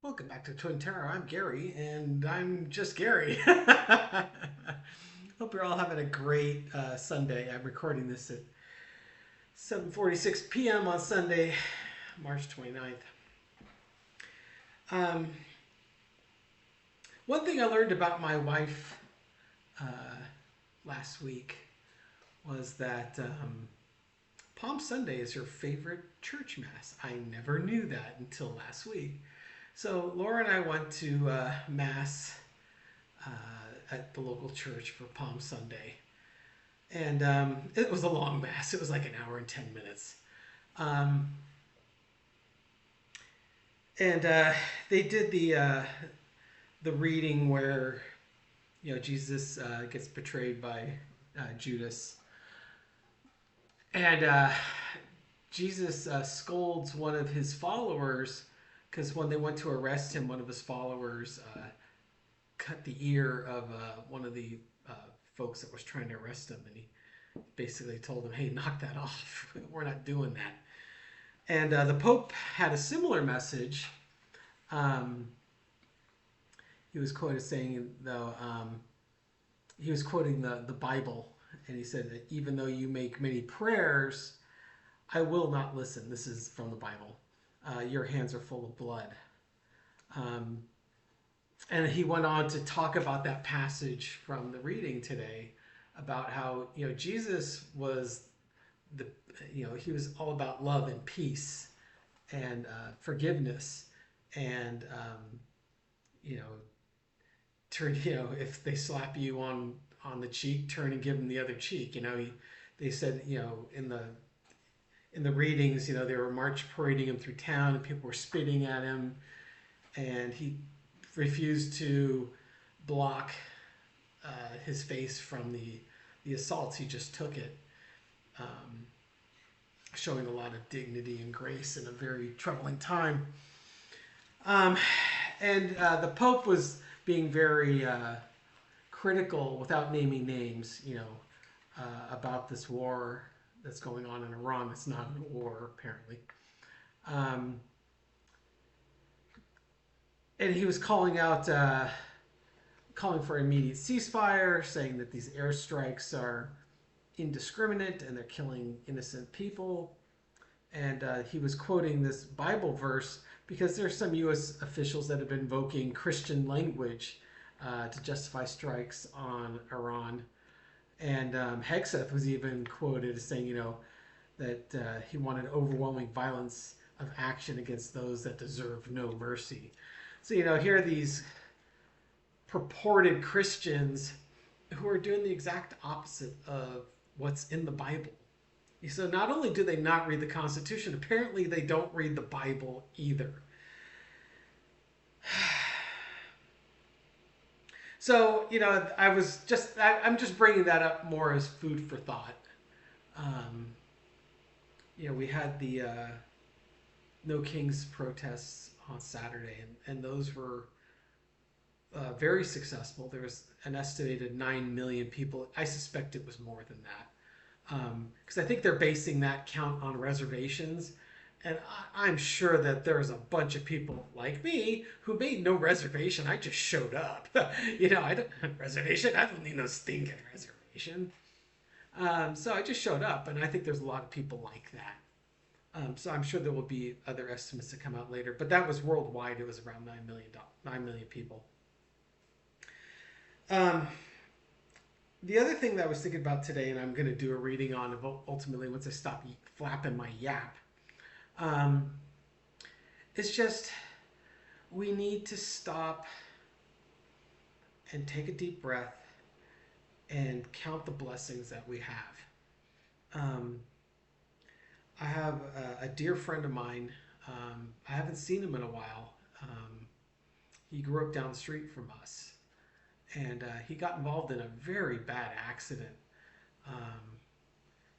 Welcome back to Twin Terror. I'm Gary, and I'm just Gary. Hope you're all having a great Sunday. I'm recording this at 7:46 p.m. on Sunday, March 29th. Um, One thing I learned about my wife uh, last week was that Palm Sunday is her favorite church mass. I never knew that until last week. So Laura and I went to mass uh, at the local church for Palm Sunday. And it was a long mass. It was like an hour and 10 minutes. Um, and they did the reading where Jesus gets betrayed by Judas, and Jesus scolds one of his followers because when they went to arrest him, one of his followers cut the ear of one of the uh, folks that was trying to arrest him, and he basically told him, "Hey, knock that off. We're not doing that." And the Pope had a similar message. Um, he was quoted saying, though, he was quoting the Bible, and he said that even though you make many prayers, I will not listen. This is from the Bible. Your hands are full of blood. Um, and he went on to talk about that passage from the reading today about how Jesus was the he was all about love and peace and forgiveness and you know turn if they slap you on the cheek, turn and give them the other cheek. They said in the readings, they were march parading him through town and people were spitting at him, and he refused to block his face from the assaults. He just took it, um, showing a lot of dignity and grace in a very troubling time. Um, and the Pope was being very critical, without naming names, about this war that's going on in Iran. It's not a war, apparently. Um, and he was calling for immediate ceasefire, saying that these airstrikes are indiscriminate and they're killing innocent people. And he was quoting this Bible verse because there's some U.S. officials that have been invoking Christian language to justify strikes on Iran. And Hegseth was even quoted as saying, that he wanted overwhelming violence of action against those that deserve no mercy. So, here are these purported Christians who are doing the exact opposite of what's in the Bible. So not only do they not read the Constitution, apparently they don't read the Bible either. So, I'm just bringing that up more as food for thought. Um, we had the No Kings protests on Saturday, and those were very successful. There was an estimated 9 million people. I suspect it was more than that. Because I think they're basing that count on reservations. And I'm sure that there's a bunch of people like me who made no reservation. I just showed up. I don't reservation. I don't need no stinking reservation. So I just showed up, and I think there's a lot of people like that. So I'm sure there will be other estimates that come out later. But that was worldwide. It was around 9 million people. Um, the other thing that I was thinking about today, and I'm going to do a reading on ultimately once I stop flapping my yap, um, it's just we need to stop and take a deep breath and count the blessings that we have. I have a dear friend of mine. I haven't seen him in a while. He grew up down the street from us, and he got involved in a very bad accident. Um,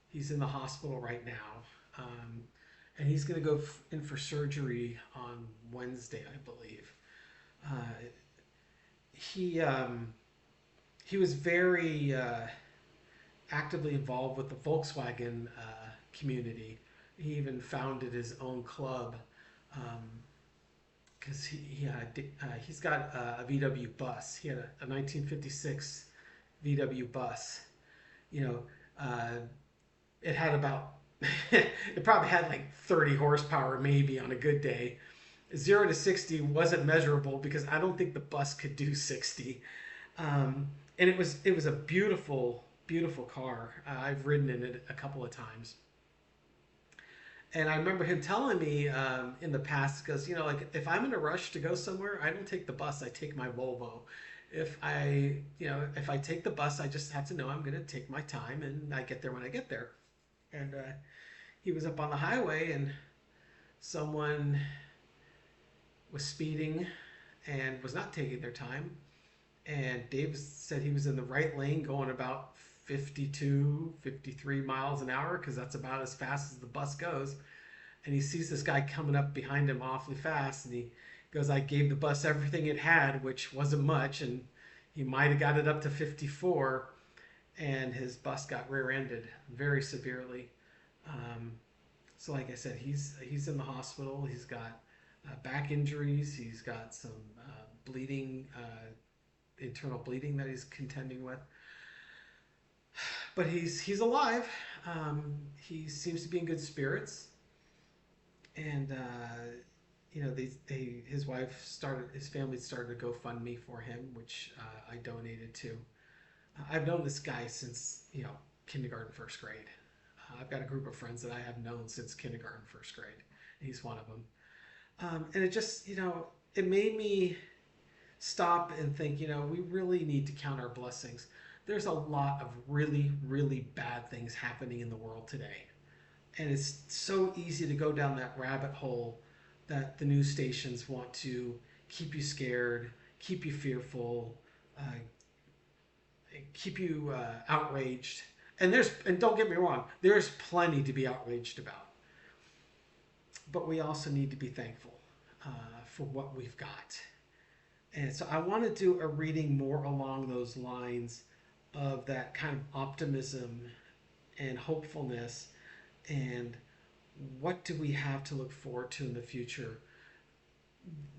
he's in the hospital right now, and he's going to go in for surgery on Wednesday, I believe. Uh, he he was very actively involved with the Volkswagen community. He even founded his own club, um, because he's got a VW bus. He had a 1956 VW bus. You know, uh, it had about it probably had like 30 horsepower maybe on a good day. 0 to 60 wasn't measurable because I don't think the bus could do 60. And it was a beautiful car. I've ridden in it a couple of times. And I remember him telling me in the past, because like if I'm in a rush to go somewhere, I don't take the bus. I take my Volvo. If I take the bus, I just have to know I'm going to take my time, and I get there when I get there. And he was up on the highway, and someone was speeding and was not taking their time. And Dave said he was in the right lane going about 52, 53 miles an hour because that's about as fast as the bus goes. And he sees this guy coming up behind him awfully fast, and he goes, I gave the bus everything it had, which wasn't much, and he might have got it up to 54, and his bus got rear-ended very severely. Um, so like I said, he's in the hospital. He's got back injuries. He's got some bleeding, internal bleeding that he's contending with. But he's alive. He seems to be in good spirits, and his family started a GoFundMe for him, which I donated to. I've known this guy since kindergarten, first grade. I've got a group of friends that I have known since kindergarten, first grade. He's one of them. And it just, it made me stop and think, we really need to count our blessings. There's a lot of really, really bad things happening in the world today. And it's so easy to go down that rabbit hole that the news stations want to keep you scared, keep you fearful, keep you outraged. And don't get me wrong, there's plenty to be outraged about. But we also need to be thankful for what we've got. And so I want to do a reading more along those lines of that kind of optimism and hopefulness, and what do we have to look forward to in the future.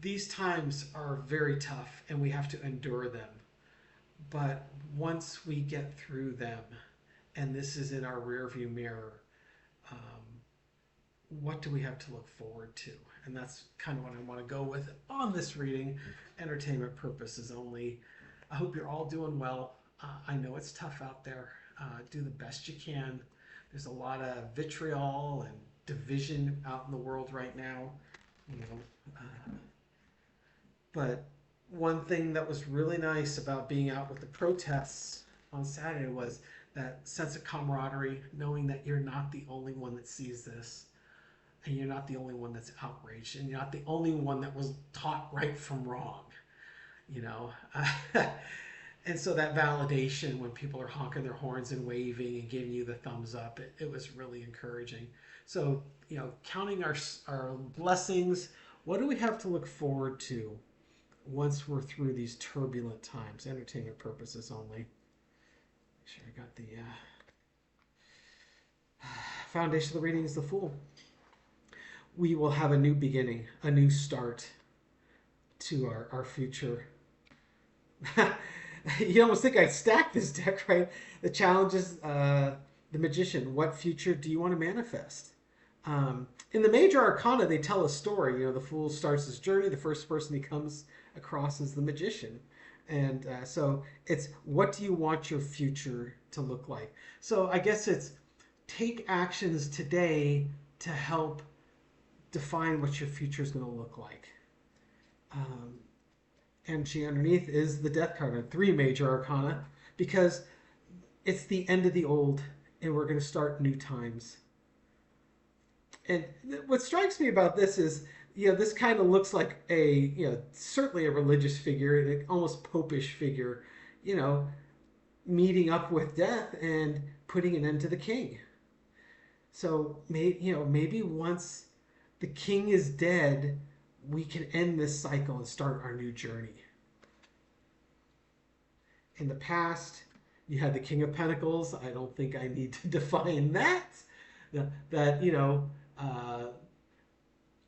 These times are very tough and we have to endure them. But once we get through them, and this is in our rearview mirror, what do we have to look forward to? And that's kind of what I want to go with on this reading. Entertainment purposes only. I hope you're all doing well. I know it's tough out there. Do the best you can. There's a lot of vitriol and division out in the world right now. But one thing that was really nice about being out with the protests on Saturday was that sense of camaraderie, knowing that you're not the only one that sees this, and you're not the only one that's outraged, and you're not the only one that was taught right from wrong. And so that validation when people are honking their horns and waving and giving you the thumbs up, it was really encouraging. So, counting our blessings, what do we have to look forward to once we're through these turbulent times? Entertainment purposes only. Make sure I got the foundation of the reading is the Fool. We will have a new beginning, a new start to our future. You almost think I'd stack this deck, right? The challenge is the Magician. What future do you want to manifest? In the major arcana, they tell a story. The Fool starts his journey. The first person he comes across is the Magician. And so it's, what do you want your future to look like? So I guess it's take actions today to help define what your future is going to look like. And underneath is the Death card on 3 major arcana, because it's the end of the old and we're going to start new times. And what strikes me about this is, this kind of looks like certainly a religious figure, an almost popish figure, meeting up with death and putting an end to the king. So maybe once the king is dead, we can end this cycle and start our new journey. In the past, you had the King of Pentacles. I don't think I need to define that.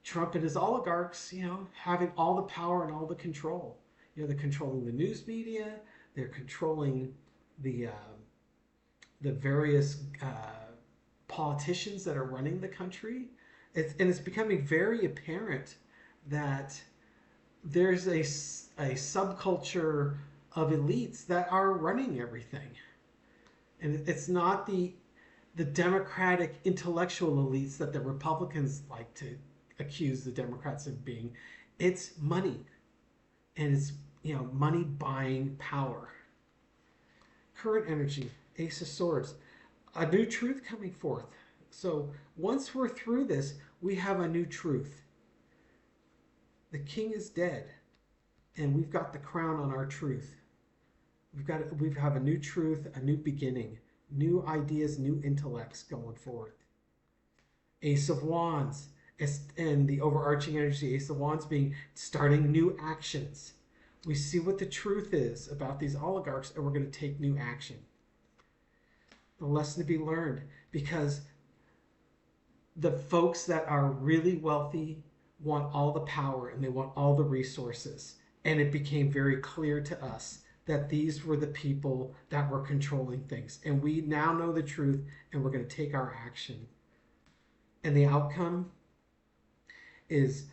Trump and his oligarchs, having all the power and all the control. They're controlling the news media. They're controlling the various politicians that are running the country. It's becoming very apparent that there's a subculture of elites that are running everything. And it's not the democratic intellectual elites that the Republicans like to accuse the Democrats of being. It's money. And it's, money buying power. Current energy, Ace of Swords. A new truth coming forth. So once we're through this, we have a new truth. The king is dead, and we've got the crown on our truth. We have a new truth, a new beginning, new ideas, new intellects going forth. Ace of Wands, and the overarching energy, Ace of Wands being starting new actions. We see what the truth is about these oligarchs, and we're going to take new action. The lesson to be learned, because the folks that are really wealthy want all the power and they want all the resources. And it became very clear to us that these were the people that were controlling things. And we now know the truth, and we're going to take our action. And the outcome is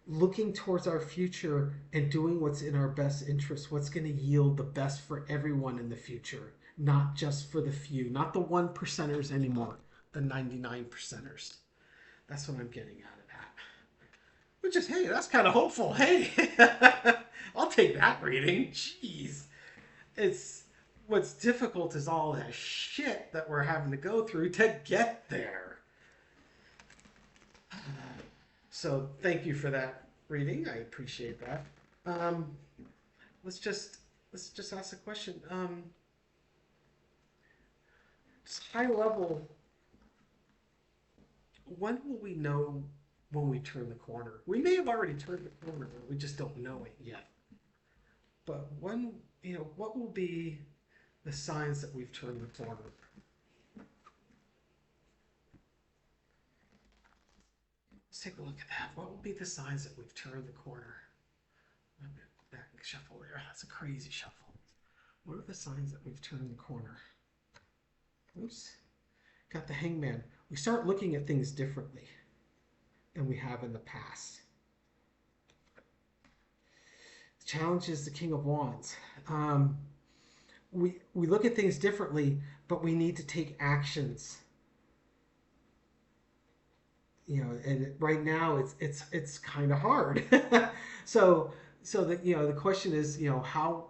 looking towards our future and doing what's in our best interest, what's going to yield the best for everyone in the future, not just for the few, not the 1%ers anymore, the 99%ers. That's what I'm getting at it at. Which is, hey, that's kind of hopeful. Hey, I'll take that reading. Jeez. It's what's difficult is all that shit that we're having to go through to get there. So thank you for that reading. I appreciate that. Let's just ask a question. Just high level. When will we know when we turn the corner? We may have already turned the corner, but we just don't know it yet. But when, what will be the signs that we've turned the corner? Let's take a look at that. What will be the signs that we've turned the corner? That shuffle there. That's a crazy shuffle. What are the signs that we've turned the corner? Oops. Got the Hangman. We start looking at things differently than we have in the past. The challenge is the King of Wands. We look at things differently, but we need to take actions. And right now it's kind of hard. So the question is, how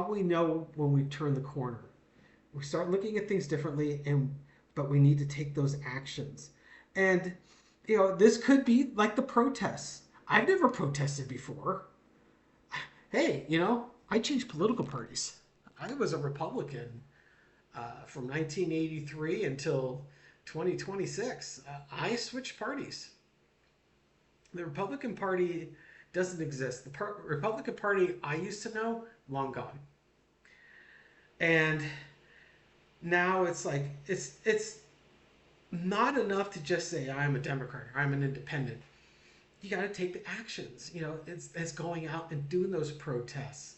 we know when we've turned the corner. We start looking at things differently, but we need to take those actions. And this could be like the protests. I've never protested before. Hey, I changed political parties. I was a Republican from 1983 until 2026. I switched parties. The Republican Party doesn't exist. The Republican Party I used to know, long gone. And now it's like, it's not enough to just say I'm a Democrat or I'm an independent. You got to take the actions. It's going out and doing those protests.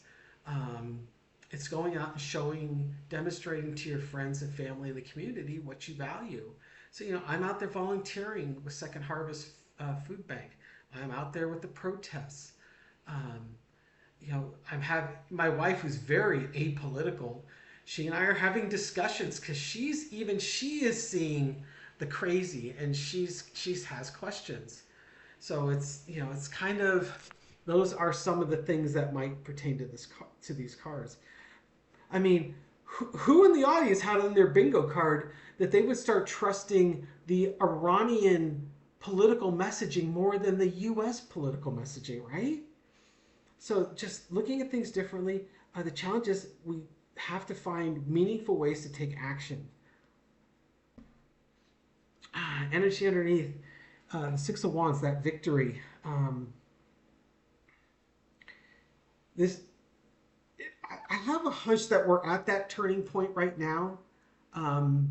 It's going out and demonstrating to your friends and family in the community what you value. So, I'm out there volunteering with Second Harvest Food Bank. I'm out there with the protests. I'm having my wife, who's very apolitical. She and I are having discussions because she is seeing the crazy, and she has questions. So it's kind of, those are some of the things that might pertain to these cards. I mean, who in the audience had on their bingo card that they would start trusting the Iranian political messaging more than the U.S. political messaging, right? So just looking at things differently, the challenge is we have to find meaningful ways to take action. Energy underneath, the Six of Wands, that victory. I have a hunch that we're at that turning point right now. To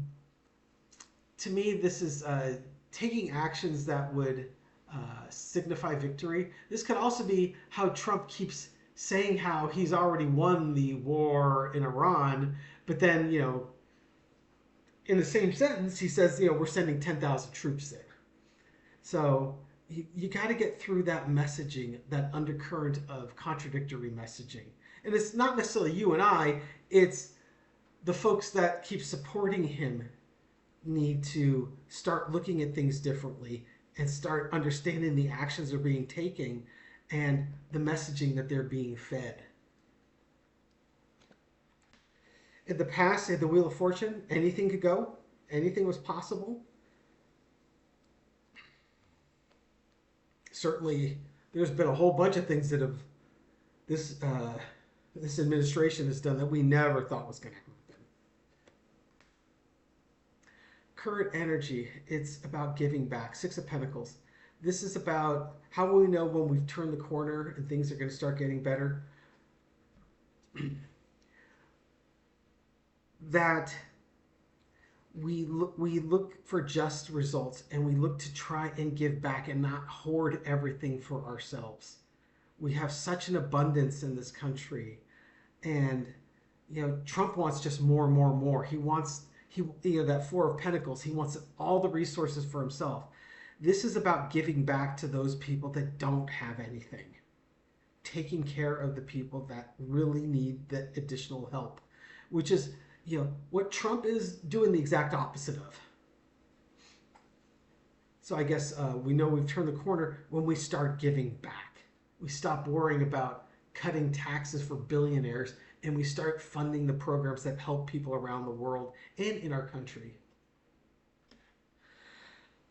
me, this is taking actions that would signify victory. This could also be how Trump keeps saying how he's already won the war in Iran, but then, in the same sentence, he says, we're sending 10,000 troops there. So you got to get through that messaging, that undercurrent of contradictory messaging. And it's not necessarily you and I, it's the folks that keep supporting him need to start looking at things differently and start understanding the actions they're being taken and the messaging that they're being fed. In the past, at the Wheel of Fortune, anything could go, anything was possible. Certainly, there's been a whole bunch of things that have this administration has done that we never thought was going to happen. Current energy, it's about giving back. Six of Pentacles. This is about how will we know when we've turned the corner and things are going to start getting better. That we look for just results, and we look to try and give back and not hoard everything for ourselves. We have such an abundance in this country, and Trump wants just more and more and more. He wants that Four of Pentacles. He wants all the resources for himself. This is about giving back to those people that don't have anything, taking care of the people that really need the additional help, which is what Trump is doing the exact opposite of. So I guess we know we've turned the corner when we start giving back. We stop worrying about cutting taxes for billionaires, and we start funding the programs that help people around the world and in our country.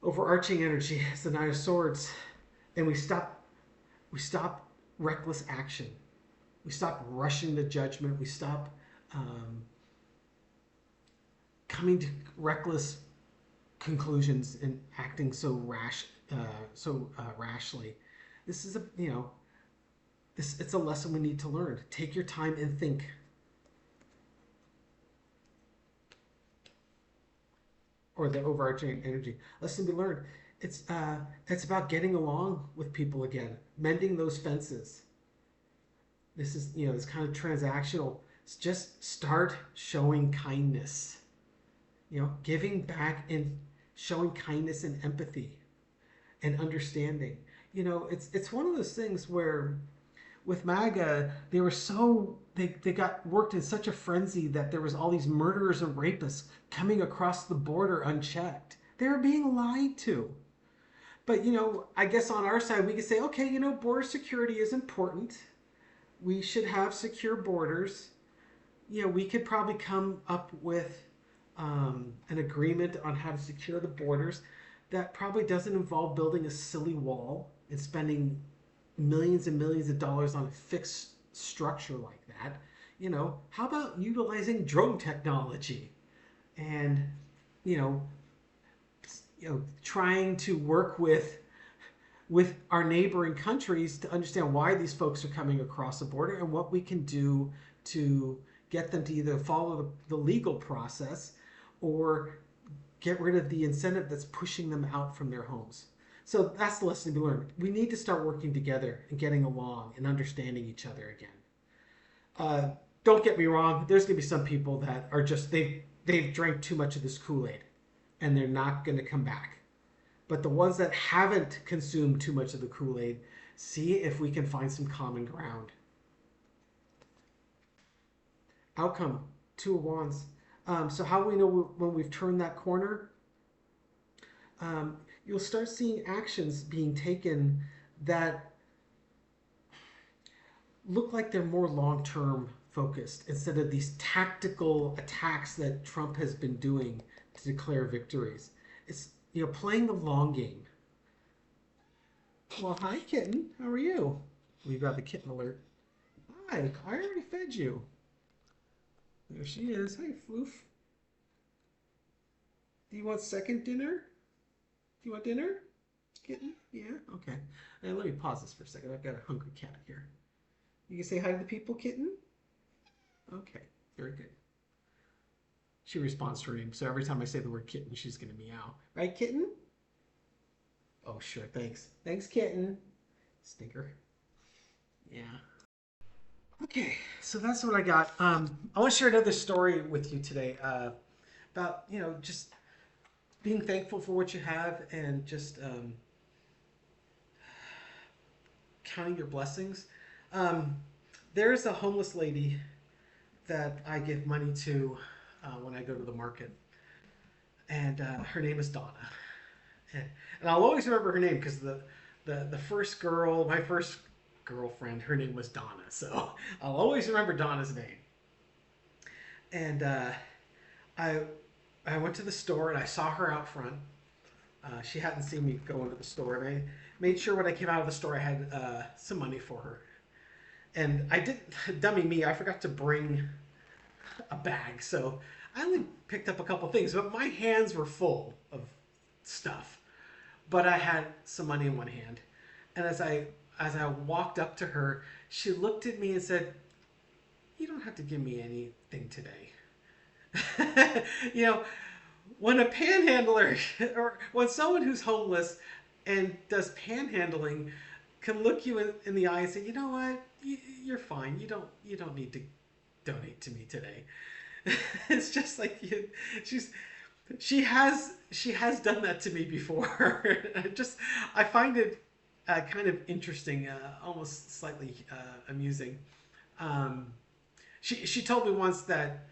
Overarching energy is the Nine of Swords, and we stop reckless action. We stop rushing to judgment. We stop coming to reckless conclusions and acting so rashly. This is it's a lesson we need to learn. Take your time and think. Or the overarching energy. Lesson to be learned. It's about getting along with people again, mending those fences. This is it's kind of transactional. It's just start showing kindness. Giving back and showing kindness and empathy and understanding. It's one of those things where with MAGA, they were they got worked in such a frenzy that there was all these murderers and rapists coming across the border unchecked. They were being lied to. But, I guess on our side, we could say, okay, border security is important. We should have secure borders. We could probably come up with an agreement on how to secure the borders that probably doesn't involve building a silly wall and spending millions and millions of dollars on a fixed structure like that. How about utilizing drone technology and trying to work with our neighboring countries to understand why these folks are coming across the border and what we can do to get them to either follow the legal process or get rid of the incentive that's pushing them out from their homes. So that's the lesson to be learned. We need to start working together and getting along and understanding each other again. Don't get me wrong. There's going to be some people that are just, they've drank too much of this Kool-Aid and they're not going to come back. But the ones that haven't consumed too much of the Kool-Aid, see if we can find some common ground. Outcome, Two of Wands. So how do we know when we've turned that corner? You'll start seeing actions being taken that look like they're more long-term focused instead of these tactical attacks that Trump has been doing to declare victories. It's playing the long game. Well, hi kitten, how are you? We've got the kitten alert. Hi, I already fed you. There she is. Hi, Floof. Do you want second dinner? Do you want dinner? Kitten? Yeah? Okay. Let me pause this for a second. I've got a hungry cat here. You can say hi to the people, kitten? Okay. Very good. She responds to her name. So every time I say the word kitten, she's going to meow. Right, kitten? Oh, sure. Thanks. Thanks, kitten. Stinker. Yeah. Okay, so that's what I got. I want to share another story with you today about just being thankful for what you have and just counting your blessings. Um, there's a homeless lady that I give money to when I go to the market, and her name is Donna. And I'll always remember her name because the first girl, my first girlfriend, her name was Donna. So I'll always remember Donna's name. And I I went to the store and I saw her out front. She hadn't seen me go into the store, and I made sure when I came out of the store I had some money for her. And I did, dummy me, I forgot to bring a bag, so I only picked up a couple things, but my hands were full of stuff. But I had some money in one hand, and as I walked up to her, she looked at me and said, "You don't have to give me anything today." you know, when a panhandler or when someone who's homeless and does panhandling can look you in the eye and say, "You know what? You're fine. You don't need to donate to me today." It's just like she's she has done that to me before. I find it kind of interesting, almost slightly amusing. Um, she told me once that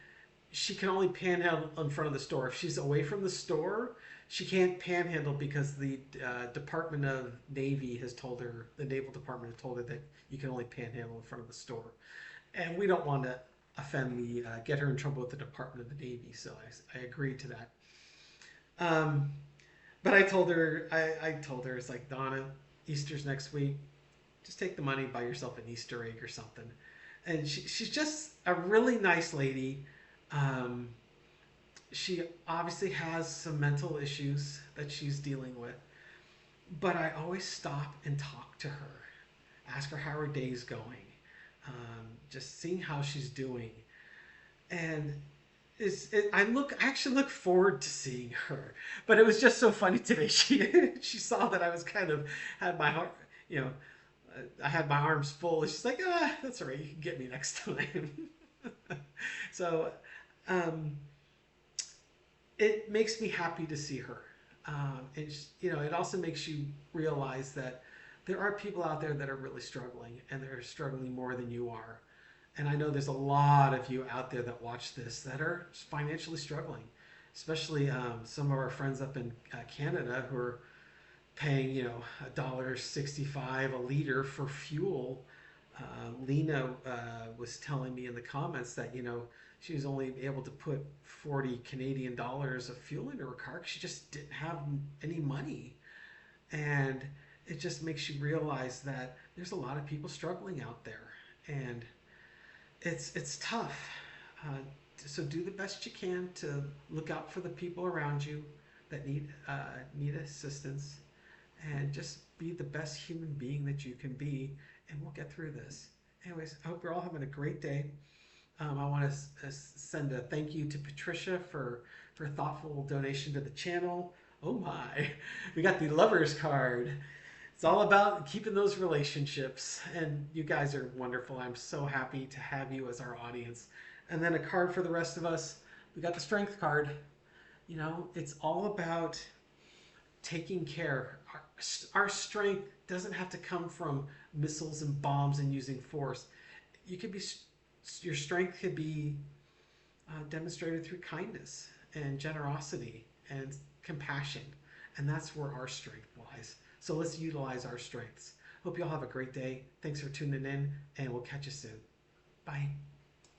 she can only panhandle in front of the store. If she's away from the store, she can't panhandle because the Department of Navy has told her, the Naval Department has told her that you can only panhandle in front of the store. And we don't want to offend get her in trouble with the Department of the Navy, so I agreed to that. Um, but I told her, it's like, Donna, Easter's next week. Just take the money, buy yourself an Easter egg or something. And she's just a really nice lady. Um, she obviously has some mental issues that she's dealing with, but I always stop and talk to her, ask her how her day's going, just seeing how she's doing, and I actually look forward to seeing her. But it was just so funny today. She saw that I was kind of had my heart, you know, I had my arms full. She's like, that's all right. You can get me next time. So, um, it makes me happy to see her. It also makes you realize that there are people out there that are really struggling, and they're struggling more than you are. And I know there's a lot of you out there that watch this that are financially struggling, especially some of our friends up in Canada who are paying, $1.65 a liter for fuel. Lena was telling me in the comments that she was only able to put 40 Canadian dollars of fuel into her car because she just didn't have any money, and it just makes you realize that there's a lot of people struggling out there, and it's tough. Uh, so do the best you can to look out for the people around you that need assistance, and just be the best human being that you can be, and we'll get through this. Anyways, I hope you're all having a great day. I want to send a thank you to Patricia for her thoughtful donation to the channel. Oh my, we got the lovers card. It's all about keeping those relationships, and you guys are wonderful. I'm so happy to have you as our audience. And then a card for the rest of us. We got the strength card. It's all about taking care. Our strength doesn't have to come from missiles and bombs and using force. You could be your strength could be demonstrated through kindness and generosity and compassion, and that's where our strength lies. So let's utilize our strengths. Hope you all have a great day. Thanks for tuning in, and we'll catch you soon. Bye.